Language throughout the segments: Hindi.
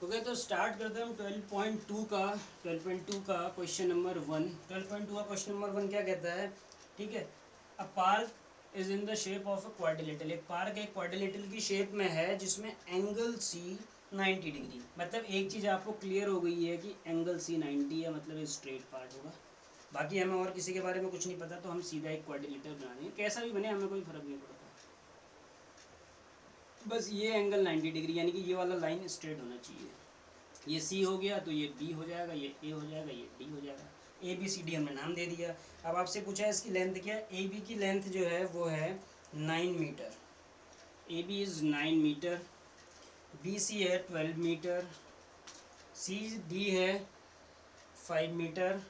ओके, तो स्टार्ट करते हैं हम 12.2 का क्वेश्चन नंबर 1। 12.2 का क्वेश्चन नंबर 1 क्या कहता है? ठीक है, a park is in the shape of a quadrilateral. एक पार्क एक क्वाड्रिलेटरल की शेप में है जिसमें एंगल सी 90 डिग्री। मतलब एक चीज़ आपको क्लियर हो गई है कि एंगल सी 90 है, मतलब ये स्ट्रेट पार्ट होगा। बाकी हमें और किसी के बारे में कुछ नहीं पता, तो हम सीधा एक क्वाड्रिलेटरल बना देंगे। कैसा भी बने हमें कोई फर्क नहीं पड़ता, बस ये एंगल 90 डिग्री यानी कि ये वाला लाइन स्ट्रेट होना चाहिए। ये सी हो गया तो ये बी हो जाएगा, ये ए हो जाएगा, ये डी हो जाएगा। ए बी सी डी हमने नाम दे दिया। अब आपसे पूछा है इसकी लेंथ क्या है। ए बी की लेंथ जो है वो है 9 metre. A B is 9 metre, B C है 12 मीटर, सी डी है 5 मीटर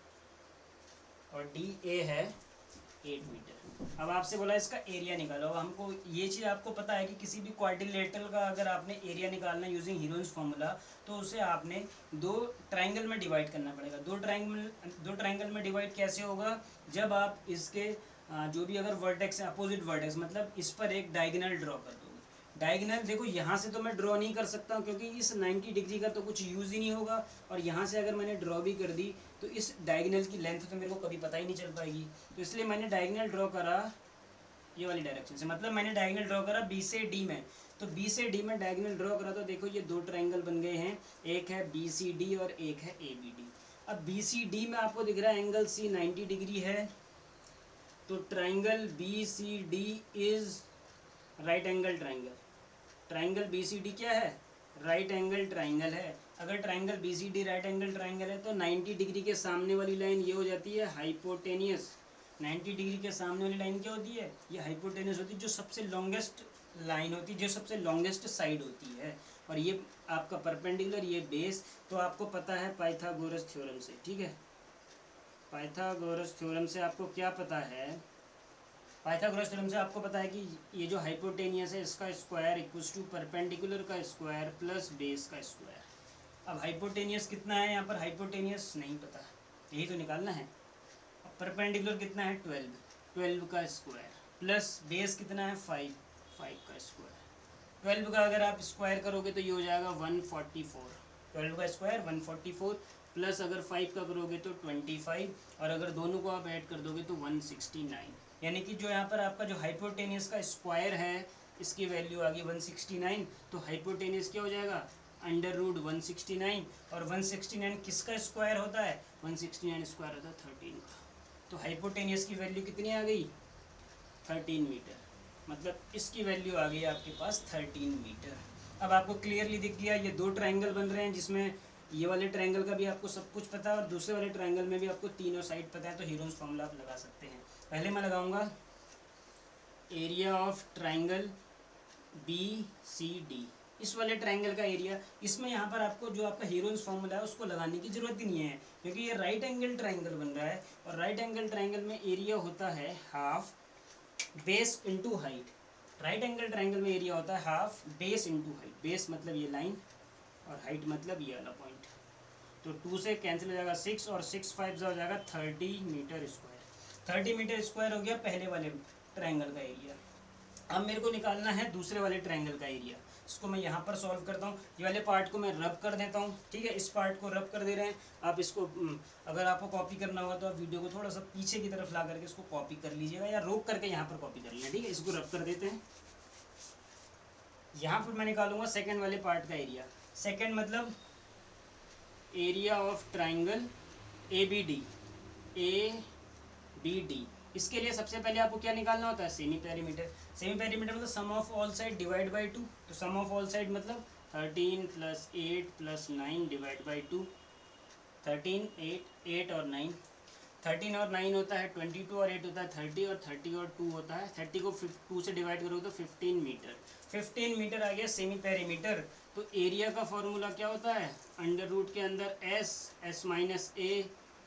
और डी ए है 8 मीटर। अब आपसे बोला इसका एरिया निकालो। अब हमको ये चीज़ आपको पता है कि किसी भी क्वाड्रिलेटरल का अगर आपने एरिया निकालना है यूजिंग हीरोन्स फार्मूला, तो उसे आपने दो ट्रायंगल में डिवाइड करना पड़ेगा। दो ट्रायंगल में डिवाइड कैसे होगा? जब आप इसके जो भी अगर वर्टेक्स है, अपोजिट वर्टेक्स, मतलब इस पर एक डायगोनल ड्रॉ कर दोगे। डायगोनल देखो, यहाँ से तो मैं ड्रॉ नहीं कर सकता हूँ क्योंकि इस 90 डिग्री का तो कुछ यूज़ ही नहीं होगा, और यहाँ से अगर मैंने ड्रॉ भी कर दी तो इस डायगोनल की लेंथ तो मेरे को कभी पता ही नहीं चल पाएगी। तो इसलिए मैंने डायगोनल ड्रॉ करा ये वाली डायरेक्शन से, मतलब मैंने डायगोनल ड्रॉ करा बी से डी में। तो बी से डी में डायगोनल ड्रॉ करा तो देखो ये दो ट्रायंगल बन गए हैं, एक है बी सी डी और एक है ए बी डी। अब बी सी डी में आपको दिख रहा है एंगल सी 90 डिग्री है, तो triangle B C D is right angle triangle. Triangle B C D क्या है? राइट एंगल ट्रायंगल है। अगर triangle B C D right angle triangle है तो 90 डिग्री के सामने वाली लाइन ये हो जाती है हाइपोटेनियस। 90 डिग्री के सामने वाली लाइन क्या होती है? ये हाइपोटेनियस होती है, जो सबसे लॉन्गेस्ट लाइन होती है, जो सबसे लॉन्गेस्ट साइड होती है। और ये आपका परपेंडिकुलर, ये बेस। तो आपको पता है पाइथागोरस थ्योरम से, ठीक है, पाइथागोरस थ्योरम से आपको क्या पता है? पाइथागोरस थ्योरम से आपको पता है कि ये जो हाइपोटेनियस है इसका स्क्वायर इक्वल्स टू परपेंडिकुलर का स्क्वायर प्लस बेस का स्क्वायर। अब हाइपोटेनियस कितना है यहाँ पर? हाइपोटेनियस नहीं पता, यही तो निकालना है। अब परपेंडिकुलर कितना है? 12, 12 का स्क्वायर प्लस बेस कितना है? 5, 5 का स्क्वायर। 12 का अगर आप स्क्वायर करोगे तो ये हो जाएगा 144। 12 का स्क्वायर 144 प्लस अगर 5 का करोगे तो 25, और अगर दोनों को आप ऐड कर दोगे तो 169। यानी कि जो यहाँ पर आपका जो हाइपोटेनियस का स्क्वायर है इसकी वैल्यू आ गई 169। तो हाइपोटेनियस क्या हो जाएगा? Under root 169। और 169 किसका स्क्वायर होता है? 169 स्क्वायर होता है 13 का। तो हाइपोटेनियस की वैल्यू कितनी आ गई? 13 मीटर। मतलब इसकी वैल्यू आ गई आपके पास 13 मीटर। अब आपको क्लियरली दिख गया ये दो ट्रायंगल बन रहे हैं जिसमें ये वाले ट्रायंगल का भी आपको सब कुछ पता है और दूसरे वाले ट्रायंगल में भी आपको तीनों साइड पता है। तो हीरोन्स फॉर्मूला आप लगा सकते हैं। पहले मैं लगाऊंगा area of triangle B C D, इस वाले ट्रायंगल का एरिया। इसमें यहाँ पर आपको जो आपका हीरोन्स फॉर्मूला है उसको लगाने की जरूरत ही नहीं है क्योंकि ये राइट एंगल ट्रायंगल बन रहा है, और राइट एंगल ट्रायंगल में एरिया होता है half base into height. Right angle triangle में एरिया होता है half base into height. Base मतलब ये लाइन और हाइट मतलब ये वाला पॉइंट। तो 2 से कैंसिल हो जाएगा 6 और 6 5 हो जाएगा 30 मीटर स्क्वायर। 30 मीटर स्क्वायर हो गया पहले वाले ट्रायंगल का एरिया। अब मेरे को निकालना है दूसरे वाले ट्रायंगल का एरिया। इसको मैं यहाँ पर सॉल्व करता हूँ। ये वाले पार्ट को मैं रब कर देता हूँ, ठीक है, इस पार्ट को रब कर दे रहे हैं। आप इसको अगर आपको कॉपी करना होगा तो आप वीडियो को थोड़ा सा पीछे की तरफ ला करके इसको कॉपी कर लीजिएगा, या रोक करके यहाँ पर कॉपी कर लेना, ठीक है। इसको रब कर देते हैं। यहाँ पर मैं निकालूंगा सेकेंड वाले पार्ट का एरिया। सेकेंड मतलब area of triangle A B D, A B D. इसके लिए सबसे पहले आपको क्या निकालना होता है? Semi perimeter. सेमी पेरीमीटर मतलब sum of all side divide by 2। तो सम ऑफ ऑल साइड मतलब 13 + 8 + 9 डिवाइड बाई 2। 13 8 और 9, 13 और 9 होता है 22 और 8 होता है 30, और 30 और 2 होता है 30 को 2 से डिवाइड करोगे तो 15 मीटर। 15 मीटर आ गया सेमी पेरीमीटर। तो एरिया का फॉर्मूला क्या होता है? अंडर रूट के अंदर S, S minus A,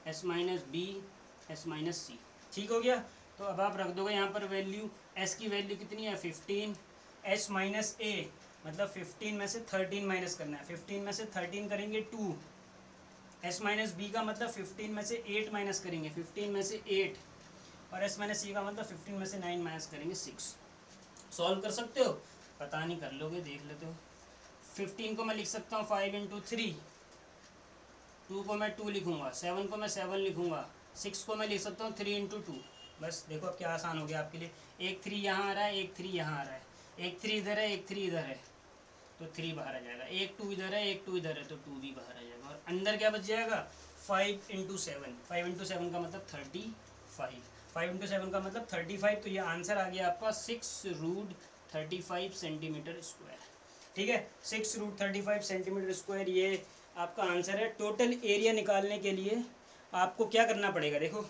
S minus B, S minus C. ठीक हो गया। तो अब आप रख दोगे यहाँ पर वैल्यू। एस की वैल्यू कितनी है? 15। एस माइनस ए मतलब 15 में से 13 माइनस करना है। 15 में से 13 करेंगे 2। एस माइनस बी का मतलब 15 में से 8 माइनस करेंगे, 15 में से 8। और एस माइनस सी का मतलब 15 में से 9 माइनस करेंगे 6। सॉल्व कर सकते हो? पता नहीं, कर लोगे, देख लेते हो। 15 को मैं लिख सकता हूँ 5 इंटू 3, 2 को मैं 2 लिखूंगा, 7 को मैं 7 लिखूंगा, 6 को मैं लिख सकता हूँ 3 इंटू 2। बस देखो अब क्या आसान हो गया आपके लिए। एक 3 यहाँ आ रहा है, एक 3 यहाँ आ रहा है, एक 3 इधर है, एक 3 इधर है, तो 3 बाहर आ जाएगा। एक 2 इधर है, एक 2 इधर है, तो 2 भी बाहर आ जाएगा। और अंदर क्या बच जाएगा? 5 इंटू 7, 5 इंटू 7 का मतलब 35, 5 इंटू 7 का मतलब 35। तो ये आंसर आ गया आपका 6√35 सेंटीमीटर स्क्वायर। ठीक है, 6√35 सेंटीमीटर स्क्वायर ये आपका आंसर है। टोटल एरिया निकालने के लिए आपको क्या करना पड़ेगा? देखो,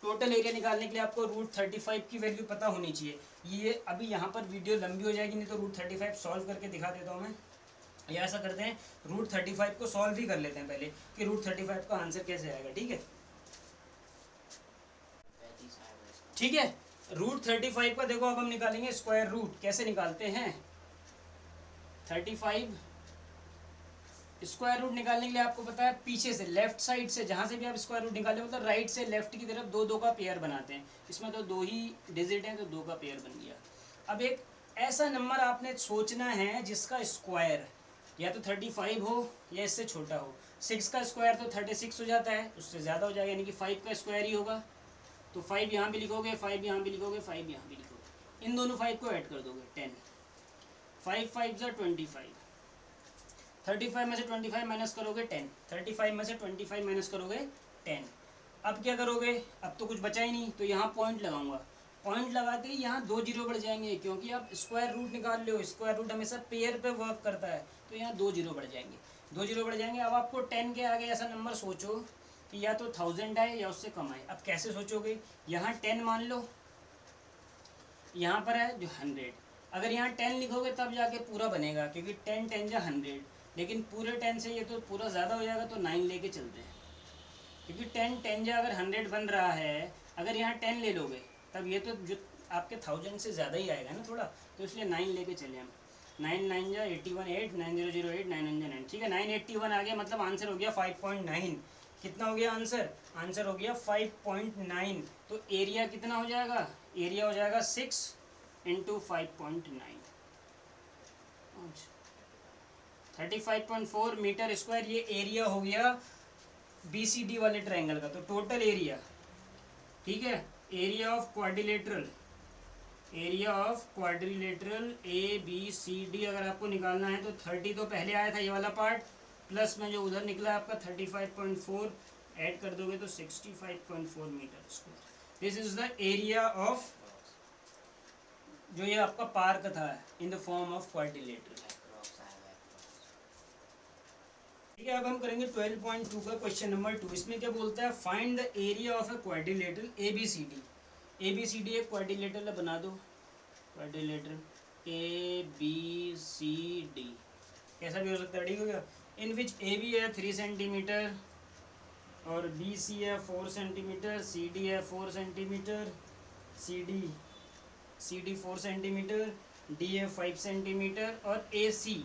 टोटल एरिया निकालने के लिए आपको √35 की वैल्यू पता होनी चाहिए। ये अभी यहाँ पर वीडियो लंबी हो जाएगी, नहीं तो √35 सॉल्व करके दिखा देता हूँ मैं। या ऐसा करते हैं, √35 को सॉल्व ही कर लेते हैं पहले कि √35 का आंसर कैसे आएगा। ठीक है, ठीक है। √35 का देखो अब हम निकालेंगे स्क्वायर रूट। कैसे निकालते हैं? 35 स्क्वायर रूट निकालने के लिए आपको पता है पीछे से, लेफ्ट साइड से, जहां से भी आप स्क्वायर रूट निकाले मतलब राइट से लेफ्ट की तरफ 2 2 का पेयर बनाते हैं। इसमें तो 2 ही डिजिट है, तो 2 का पेयर बन गया। अब एक ऐसा नंबर आपने सोचना है जिसका स्क्वायर या तो 35 हो या इससे छोटा हो। 6 का स्क्वायर तो 36 हो जाता है, उससे ज़्यादा हो जाएगा, यानी कि 5 का स्क्वायर ही होगा। तो 5 यहाँ भी लिखोगे, 5 यहाँ भी लिखोगे, 5 यहाँ भी लिखोगे, इन दोनों 5 को ऐड कर दोगे, 10। 5 5 ज़ा 25, 35 में से 25 माइनस करोगे 10, 35 में से 25 माइनस करोगे 10। अब क्या करोगे? अब तो कुछ बचा ही नहीं, तो यहाँ पॉइंट लगाऊंगा। पॉइंट लगाते ही यहाँ 2 जीरो बढ़ जाएंगे, क्योंकि आप स्क्वायर रूट निकाल रहे हो, स्क्वायर रूट हमेशा पेयर पे वर्क करता है, तो यहाँ 2 जीरो बढ़ जाएंगे, 2 जीरो बढ़ जाएंगे। अब आपको 10 के आगे ऐसा नंबर सोचो कि या तो 1000 आए या उससे कम आए। अब कैसे सोचोगे? यहाँ 10 मान लो, यहाँ पर है जो 100, अगर यहाँ 10 लिखोगे तब जाके पूरा बनेगा, क्योंकि 10 10 जा 100, लेकिन पूरे 10 से ये तो पूरा ज़्यादा हो जाएगा, तो 9 लेके चलते हैं, क्योंकि 10 10 जा अगर 100 बन रहा है, अगर यहाँ 10 ले लोगे तब ये तो जो आपके 1000 से ज़्यादा ही आएगा ना थोड़ा, तो इसलिए 9 लेके चले हम। 9 9 जा 81, 8 9008 9 9 9, ठीक है, 981 आ गया, मतलब आंसर हो गया 5.9। कितना हो गया आंसर? आंसर हो गया 5.9। तो एरिया कितना हो जाएगा? एरिया हो जाएगा 6 इंटू 5.9, 35.4 मीटर स्क्वायर। ये एरिया हो गया BCD वाले ट्रायंगल का। तो टोटल एरिया, ठीक है, area of quadrilateral, area of quadrilateral ABCD अगर आपको निकालना है तो 30 तो पहले आया था ये वाला पार्ट, प्लस में जो उधर निकला आपका 35.4 ऐड कर दोगे तो 65.4 metre square. This is the area of जो ये आपका पार्क था in the form of quadrilateral. ठीक है, अब हम करेंगे 12.2 का क्वेश्चन नंबर 2। इसमें क्या बोलता है? Find the area of a quadrilateral ABCD। ABCD एक क्वाड्रिलेटरल बना दो, क्वाड्रिलेटरल ABCD कैसा भी हो सकता है, ठीक हो गया। इन विच AB है 3 सेंटीमीटर और BC है 4 सेंटीमीटर, CD है 4 सेंटीमीटर, CD 4 सेंटीमीटर, D है 5 सेंटीमीटर और AC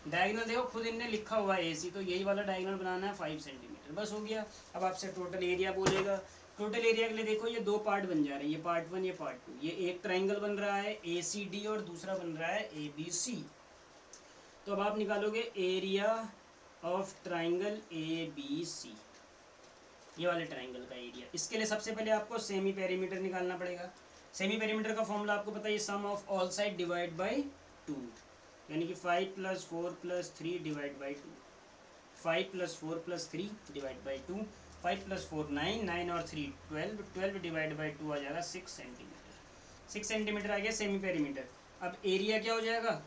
डायगोनल देखो खुद इनने लिखा हुआ है AC, तो यही वाला डायगोनल बनाना है 5 सेंटीमीटर, बस हो गया। अब आपसे टोटल एरिया बोलेगा। टोटल एरिया के लिए देखो ये 2 पार्ट बन जा रहे हैं, ये पार्ट 1 ये पार्ट 2। ये एक ट्राइंगल बन रहा है ACD और दूसरा बन रहा है ABC। तो अब आप निकालोगे एरिया ऑफ ट्राइंगल ABC, ये वाले ट्राइंगल का एरिया। इसके लिए सबसे पहले आपको सेमी पेरीमीटर निकालना पड़ेगा। सेमी पेरीमीटर का फॉर्मूला आपको पता है, sum of all side divide by 2, यानी कि 5 + 4 + 3 डिवाइड बाई 2, 5 + 4 + 3 डिवाइड बाई 2, 5 + 4 9, 9 और 3 12, 12 डिवाइड बाई 2 आ जाएगा 6 सेंटीमीटर। 6 सेंटीमीटर आ गया सेमी पेरीमीटर। अब एरिया क्या हो जाएगा?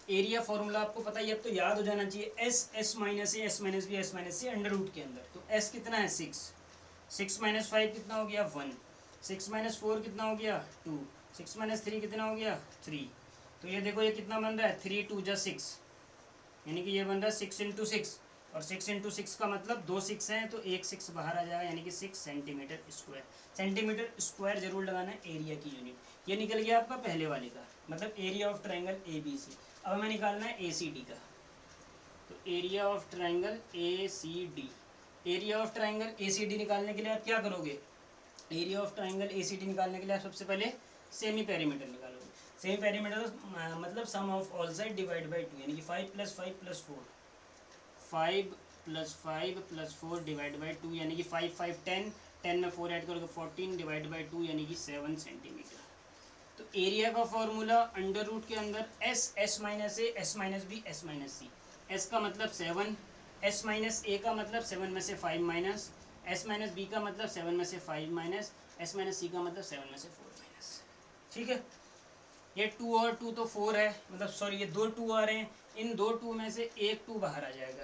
एरिया फॉर्मूला आपको पता है, अब तो याद हो जाना चाहिए, S S minus A S minus B S minus C under root के अंदर। तो S कितना है? 6, 6 - 5 कितना हो गया? 1, 6 - 4 कितना हो गया? 2, 6 - 3 कितना हो गया? 3। तो ये देखो ये कितना बन रहा है? 3 2 जा 6, यानी कि ये बन रहा है 6 × 6, और 6 × 6 का मतलब 2 6 हैं, तो एक 6 बाहर आ जाएगा, यानी कि 6 सेंटीमीटर स्क्वायर। सेंटीमीटर स्क्वायर जरूर लगाना है एरिया की यूनिट। ये निकल गया आपका पहले वाले का, मतलब एरिया ऑफ ट्राइंगल ABC। अब हमें निकालना है ACD का। तो area of triangle ACD, area of triangle ACD निकालने के लिए आप क्या करोगे? एरिया ऑफ ट्राइंगल ACD निकालने के लिए आप सबसे पहले सेमी पेरीमीटर निकालोगे। सेमी पेरीमीटर मतलब sum of all side divide by 2, यानी कि 5 + 5 + 4, 5 + 5 + 4 डिवाइड बाई 2, यानी कि 5 5 10, 10 में 4 ऐड करोगे 14 डिवाइड बाई 2, यानी कि 7 सेंटीमीटर। तो एरिया का फॉर्मूला अंडर रूट के अंदर S, S minus A, S minus B, S minus C. S का मतलब 7, एस माइनस ए का मतलब 7 में से 5 माइनस, एस माइनस बी का मतलब 7 में से 5 माइनस, एस माइनस सी का मतलब 7 में से 4 माइनस। ठीक है, ये 2 और 2 तो 4 है, मतलब सॉरी ये 2 2 आ रहे हैं, इन 2 2 में से एक 2 बाहर आ जाएगा,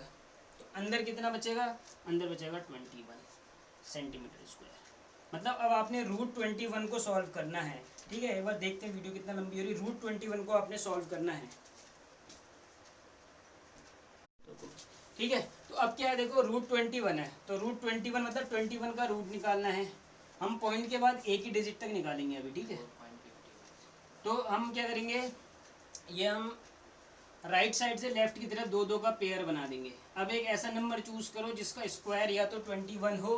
तो अंदर कितना बचेगा, अंदर बचेगा 21 सेंटीमीटर स्क्वायर। मतलब अब आपने √21 को सॉल्व करना है। ठीक है, एक बार देखते हैं वीडियो कितना लंबी हो रही है। √21 को आपने सॉल्व करना है। ठीक है, तो अब क्या है, देखो √21 है, तो √21 मतलब 21 का रूट निकालना है। हम पॉइंट के बाद एक ही डिजिट तक निकालेंगे अभी। ठीक है, तो हम क्या करेंगे, ये हम राइट साइड से लेफ्ट की तरफ 2 2 का पेयर बना देंगे। अब एक ऐसा नंबर चूज करो जिसका स्क्वायर या तो 21 हो,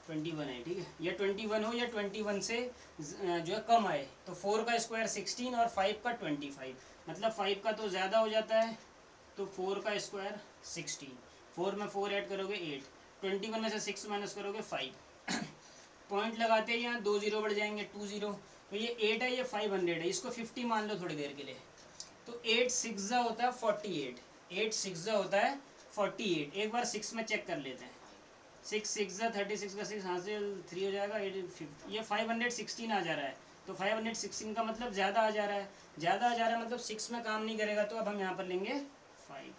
21 है, ठीक है, या 21 हो या 21 से जो है कम आए। तो 4 का स्क्वायर 16 और 5 का 25, मतलब 5 का तो ज़्यादा हो जाता है, तो 4 का स्क्वायर 16, 4 में 4 ऐड करोगे 8, 21 में से 6 माइनस करोगे 5। पॉइंट लगाते ही यहाँ 2 0 बढ़ जाएंगे, 2 0। तो ये 8 है, ये 500 है, इसको 50 मान लो थोड़ी देर के लिए। तो 8 6 होता है 48, 8 6 होता है 48। एक बार 6 में चेक कर लेते हैं, 6 6 36 का 6 यहाँ से 3 हो जाएगा, 8 ये 516 आ जा रहा है। तो 516 का मतलब ज़्यादा आ जा रहा है, ज़्यादा आ जा रहा है मतलब 6 में काम नहीं करेगा, तो अब हम यहाँ पर लेंगे 5,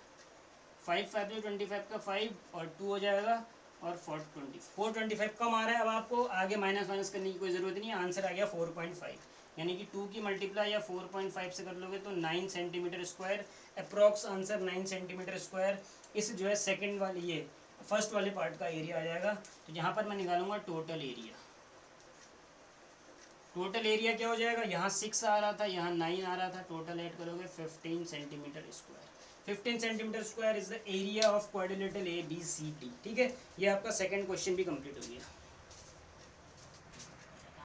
5 5 25 का 5 और 2 हो जाएगा, और 425 कम आ रहा है। अब आपको आगे माइनस माइनस करने की कोई ज़रूरत नहीं है, आंसर आ गया 4.5, यानी कि 2 की मल्टीप्लाई या 4.5 से कर लोगे तो 9 centimetre square, approx answer 9 centimetre square. इस जो है सेकंड वाली, ये फर्स्ट वाले पार्ट का एरिया आ जाएगा। तो यहाँ पर मैं निकालूंगा टोटल एरिया। टोटल एरिया क्या हो जाएगा, यहाँ 6 आ रहा था, यहाँ 9 आ रहा था, टोटल ऐड करोगे 15 centimetre square. 15 centimetre square is the area of quadrilateral ABCD। ठीक है, ये आपका सेकंड क्वेश्चन भी कंप्लीट हो गया।